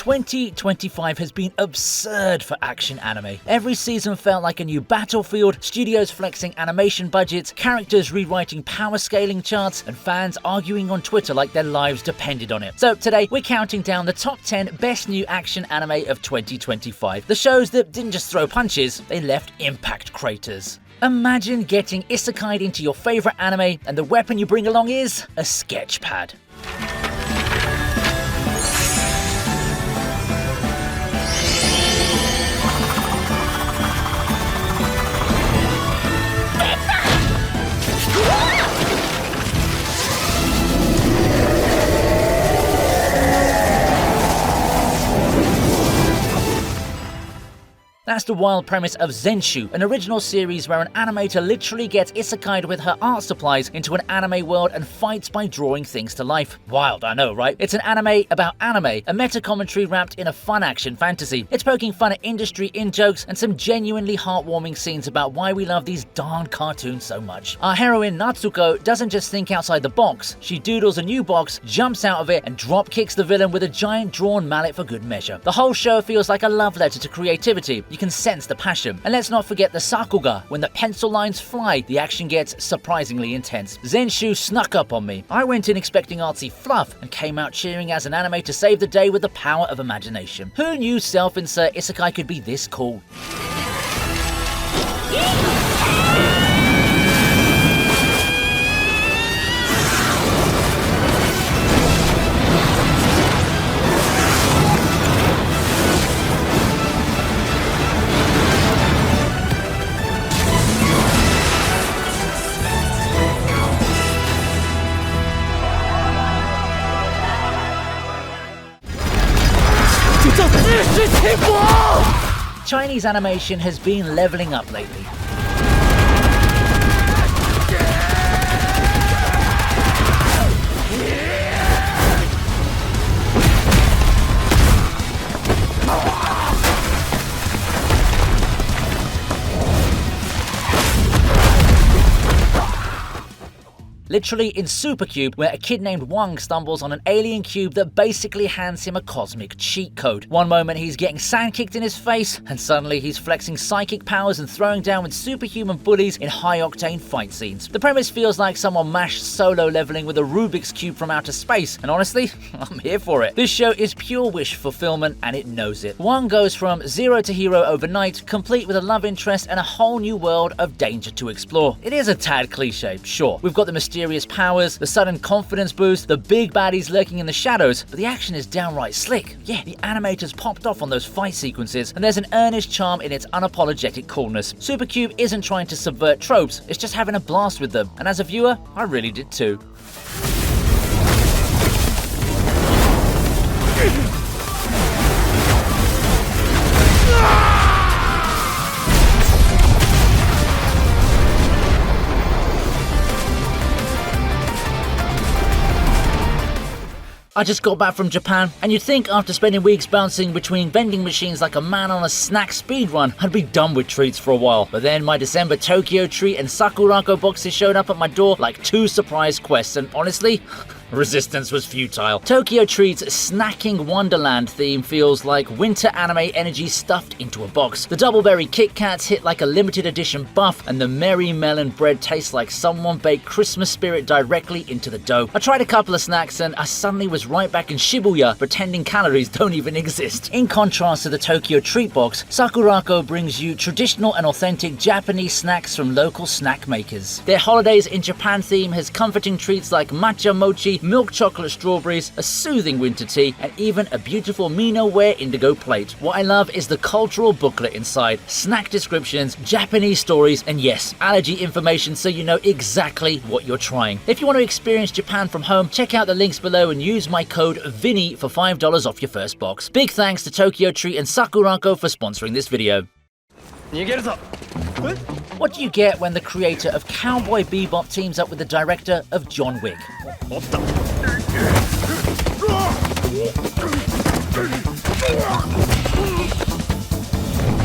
2025 has been absurd for action anime. Every season felt like a new battlefield, studios flexing animation budgets, characters rewriting power scaling charts, and fans arguing on Twitter like their lives depended on it. So today, we're counting down the top 10 best new action anime of 2025. The shows that didn't just throw punches, they left impact craters. Imagine getting isekai'd into your favorite anime and the weapon you bring along is a sketch pad. That's the wild premise of Zenshu, an original series where an animator literally gets isekai'd with her art supplies into an anime world and fights by drawing things to life. Wild, I know, right? It's an anime about anime, a meta-commentary wrapped in a fun action fantasy. It's poking fun at industry in-jokes and some genuinely heartwarming scenes about why we love these darn cartoons so much. Our heroine Natsuko doesn't just think outside the box, she doodles a new box, jumps out of it, and drop kicks the villain with a giant drawn mallet for good measure. The whole show feels like a love letter to creativity. You can sense the passion. And let's not forget the sakuga. When the pencil lines fly, the action gets surprisingly intense. Zenshu snuck up on me. I went in expecting artsy fluff and came out cheering as an anime to save the day with the power of imagination. Who knew self-insert isekai could be this cool? Chinese animation has been leveling up lately. Literally in Super Cube, where a kid named Wang stumbles on an alien cube that basically hands him a cosmic cheat code. One moment he's getting sand kicked in his face, and suddenly he's flexing psychic powers and throwing down with superhuman bullies in high-octane fight scenes. The premise feels like someone mashed solo leveling with a Rubik's Cube from outer space, and honestly, I'm here for it. This show is pure wish fulfillment, and it knows it. Wang goes from zero to hero overnight, complete with a love interest and a whole new world of danger to explore. It is a tad cliche, sure. We've got the mysterious powers, the sudden confidence boost, the big baddies lurking in the shadows, but the action is downright slick. Yeah, the animators popped off on those fight sequences, and there's an earnest charm in its unapologetic coolness. Super Cube isn't trying to subvert tropes, it's just having a blast with them, and as a viewer, I really did too. I just got back from Japan, and you'd think after spending weeks bouncing between vending machines like a man on a snack speedrun, I'd be done with treats for a while. But then my December Tokyo treat and Sakurako boxes showed up at my door like two surprise quests, and honestly, resistance was futile. Tokyo Treat's snacking wonderland theme feels like winter anime energy stuffed into a box. The doubleberry Kit Kats hit like a limited edition buff, and the Merry Melon bread tastes like someone baked Christmas spirit directly into the dough. I tried a couple of snacks and I suddenly was right back in Shibuya pretending calories don't even exist. In contrast to the Tokyo Treat box, Sakurako brings you traditional and authentic Japanese snacks from local snack makers. Their holidays in Japan theme has comforting treats like matcha mochi, milk chocolate strawberries, a soothing winter tea, and even a beautiful Mino-ware indigo plate. What I love is the cultural booklet inside, snack descriptions, Japanese stories, and yes, allergy information so you know exactly what you're trying. If you want to experience Japan from home, check out the links below and use my code VINI for $5 off your first box. Big thanks to Tokyo Treat and Sakurako for sponsoring this video. What do you get when the creator of Cowboy Bebop teams up with the director of John Wick?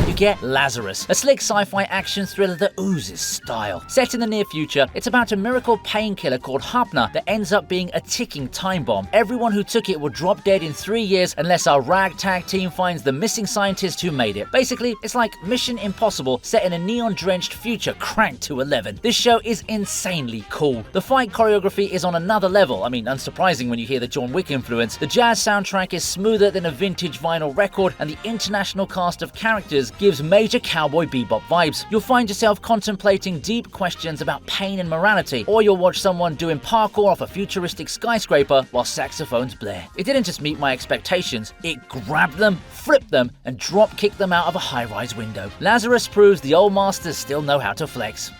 You get Lazarus, a slick sci-fi action thriller that oozes style. Set in the near future, it's about a miracle painkiller called Hapna that ends up being a ticking time bomb. Everyone who took it will drop dead in 3 years unless our ragtag team finds the missing scientist who made it. Basically, it's like Mission Impossible set in a neon-drenched future cranked to 11. This show is insanely cool. The fight choreography is on another level. I mean, unsurprising when you hear the John Wick influence. The jazz soundtrack is smoother than a vintage vinyl record, and the international cast of characters gives major cowboy bebop vibes. You'll find yourself contemplating deep questions about pain and morality, or you'll watch someone doing parkour off a futuristic skyscraper while saxophones blare. It didn't just meet my expectations, it grabbed them, flipped them, and drop-kicked them out of a high-rise window. Lazarus proves the old masters still know how to flex.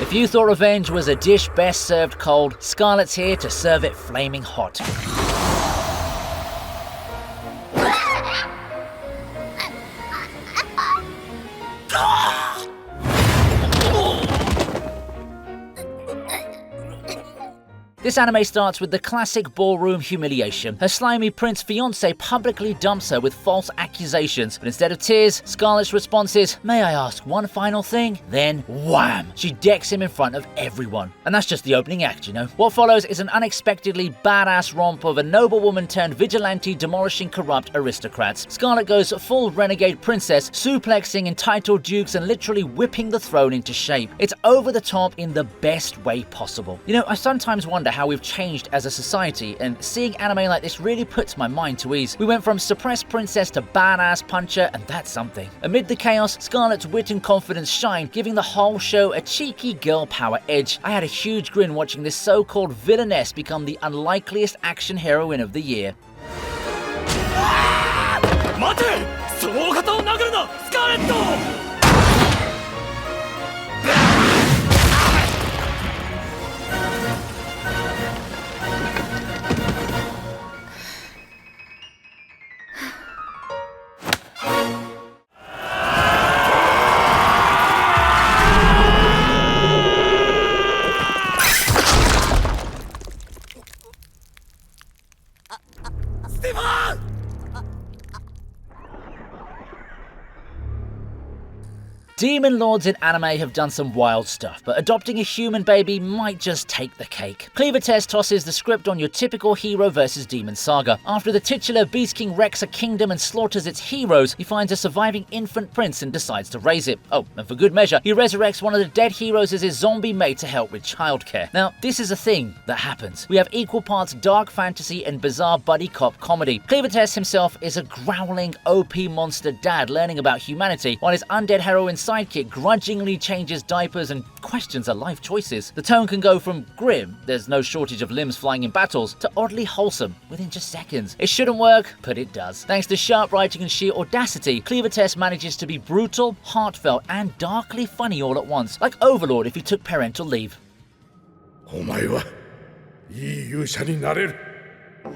If you thought revenge was a dish best served cold, Scarlett's here to serve it flaming hot. This anime starts with the classic ballroom humiliation. Her slimy prince fiancé publicly dumps her with false accusations, but instead of tears, Scarlett's response is, "May I ask one final thing?" Then, wham! She decks him in front of everyone. And that's just the opening act, you know. What follows is an unexpectedly badass romp of a noblewoman turned vigilante demolishing corrupt aristocrats. Scarlett goes full renegade princess, suplexing entitled dukes and literally whipping the throne into shape. It's over the top in the best way possible. You know, I sometimes wonder how we've changed as a society, and seeing anime like this really puts my mind to ease. We went from suppressed princess to badass puncher, and that's something. Amid the chaos, Scarlett's wit and confidence shine, giving the whole show a cheeky girl power edge. I had a huge grin watching this so-called villainess become the unlikeliest action heroine of the year. Demon lords in anime have done some wild stuff, but adopting a human baby might just take the cake. Cleaver Test tosses the script on your typical hero versus demon saga. After the titular Beast King wrecks a kingdom and slaughters its heroes, he finds a surviving infant prince and decides to raise it. Oh, and for good measure, he resurrects one of the dead heroes as his zombie mate to help with childcare. Now, this is a thing that happens. We have equal parts dark fantasy and bizarre buddy cop comedy. Cleaver Test himself is a growling OP monster dad learning about humanity, while his undead heroine sidekick grudgingly changes diapers and questions her life choices. The tone can go from grim, there's no shortage of limbs flying in battles, to oddly wholesome within just seconds. It shouldn't work, but it does. Thanks to sharp writing and sheer audacity, Cleaver Test manages to be brutal, heartfelt, and darkly funny all at once, like Overlord if he took parental leave. お前はいい勇者になれる。ま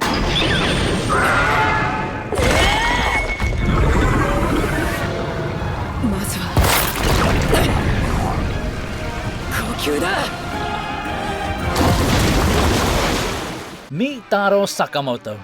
ずは呼吸だ。Meet Taro Sakamoto.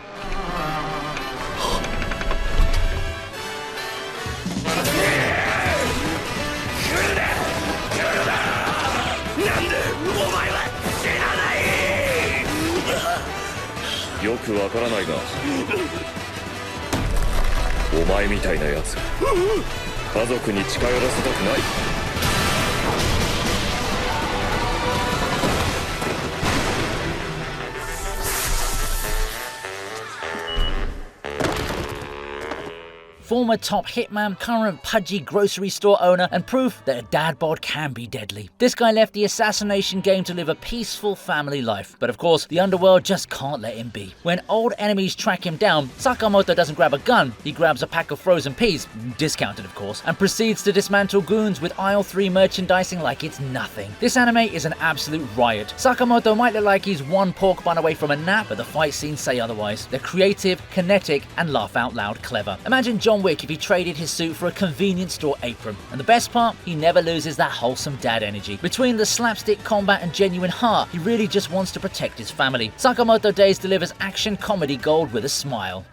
Former top hitman, current pudgy grocery store owner, and proof that a dad bod can be deadly. This guy left the assassination game to live a peaceful family life, but of course, the underworld just can't let him be. When old enemies track him down, Sakamoto doesn't grab a gun, he grabs a pack of frozen peas, discounted of course, and proceeds to dismantle goons with aisle 3 merchandising like it's nothing. This anime is an absolute riot. Sakamoto might look like he's one pork bun away from a nap, but the fight scenes say otherwise. They're creative, kinetic, and laugh out loud clever. Imagine John John Wick if he traded his suit for a convenience store apron. And the best part, he never loses that wholesome dad energy. Between the slapstick combat and genuine heart, he really just wants to protect his family. Sakamoto Days delivers action comedy gold with a smile.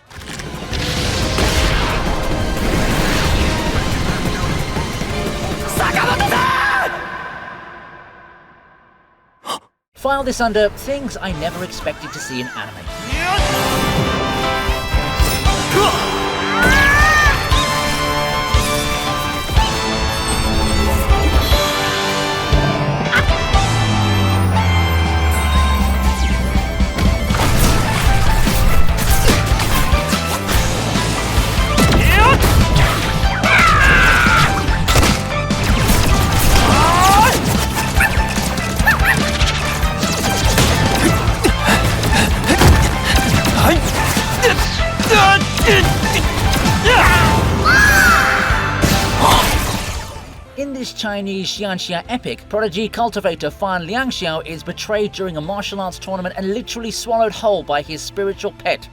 File this under things I never expected to see in anime. In this Chinese Xianxia epic, prodigy cultivator Fan Liangxiao is betrayed during a martial arts tournament and literally swallowed whole by his spiritual pet.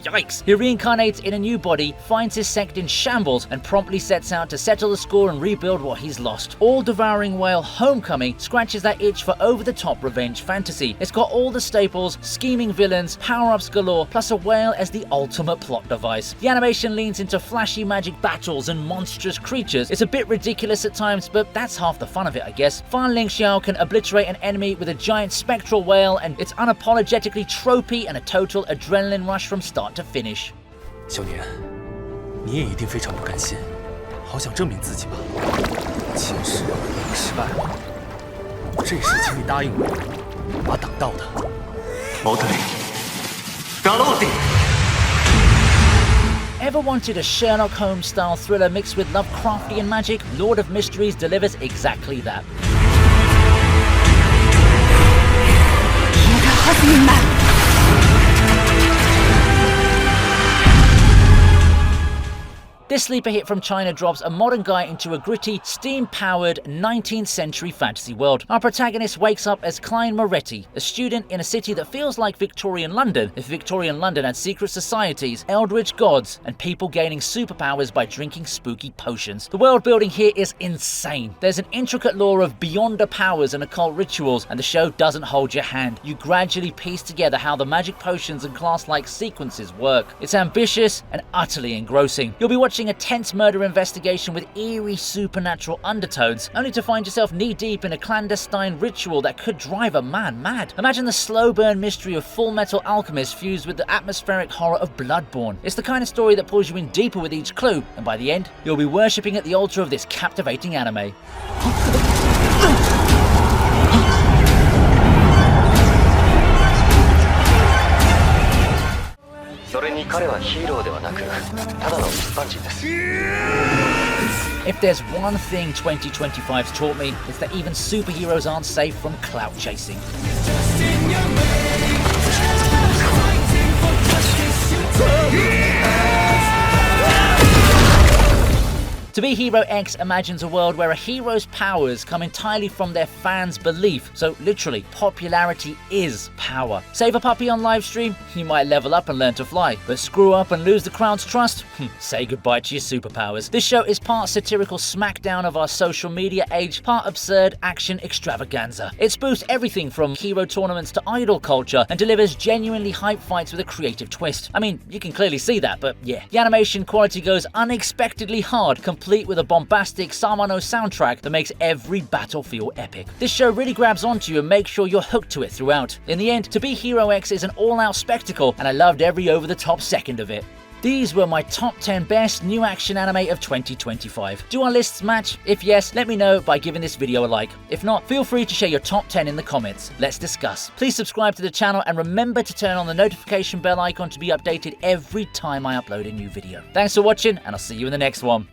Yikes. He reincarnates in a new body, finds his sect in shambles, and promptly sets out to settle the score and rebuild what he's lost. All-devouring whale Homecoming scratches that itch for over-the-top revenge fantasy. It's got all the staples, scheming villains, power-ups galore, plus a whale as the ultimate plot device. The animation leans into flashy magic battles and monstrous creatures. It's a bit ridiculous at times, but that's half the fun of it, I guess. Fan Liangxiao can obliterate an enemy with a giant spectral whale, and it's unapologetically tropey and a total adrenaline rush from start to finish. 小年，你也一定非常不甘心，好想证明自己吧？前世你失败了，这世请你答应我，把挡道的矛盾让落地。 Ever wanted a Sherlock Holmes style thriller mixed with Lovecraftian magic? Lord of Mysteries delivers exactly that. This sleeper hit from China drops a modern guy into a gritty, steam-powered 19th century fantasy world. Our protagonist wakes up as Klein Moretti, a student in a city that feels like Victorian London, if Victorian London had secret societies, eldritch gods, and people gaining superpowers by drinking spooky potions. The world building here is insane. There's an intricate lore of beyonder powers and occult rituals, and the show doesn't hold your hand. You gradually piece together how the magic potions and class-like sequences work. It's ambitious and utterly engrossing. You'll be watching a tense murder investigation with eerie supernatural undertones, only to find yourself knee-deep in a clandestine ritual that could drive a man mad. Imagine the slow burn mystery of Full Metal Alchemist fused with the atmospheric horror of Bloodborne. It's the kind of story that pulls you in deeper with each clue, and by the end, you'll be worshipping at the altar of this captivating anime. それに彼はヒーローではなくただの一般人です。 If there's one thing 2025's taught me, it's that even superheroes aren't safe from clout chasing. To Be Hero X imagines a world where a hero's powers come entirely from their fans' belief, so literally, popularity is power. Save a puppy on livestream? You might level up and learn to fly, but screw up and lose the crowd's trust? Say goodbye to your superpowers. This show is part satirical smackdown of our social media age, part absurd action extravaganza. It spoofs everything from hero tournaments to idol culture and delivers genuinely hype fights with a creative twist. I mean, you can clearly see that, but yeah. The animation quality goes unexpectedly hard, complete with a bombastic Samano soundtrack that makes every battle feel epic. This show really grabs onto you and makes sure you're hooked to it throughout. In the end, To Be Hero X is an all-out spectacle, and I loved every over-the-top second of it. These were my top 10 best new action anime of 2025. Do our lists match? If yes, let me know by giving this video a like. If not, feel free to share your top 10 in the comments. Let's discuss. Please subscribe to the channel and remember to turn on the notification bell icon to be updated every time I upload a new video. Thanks for watching, and I'll see you in the next one.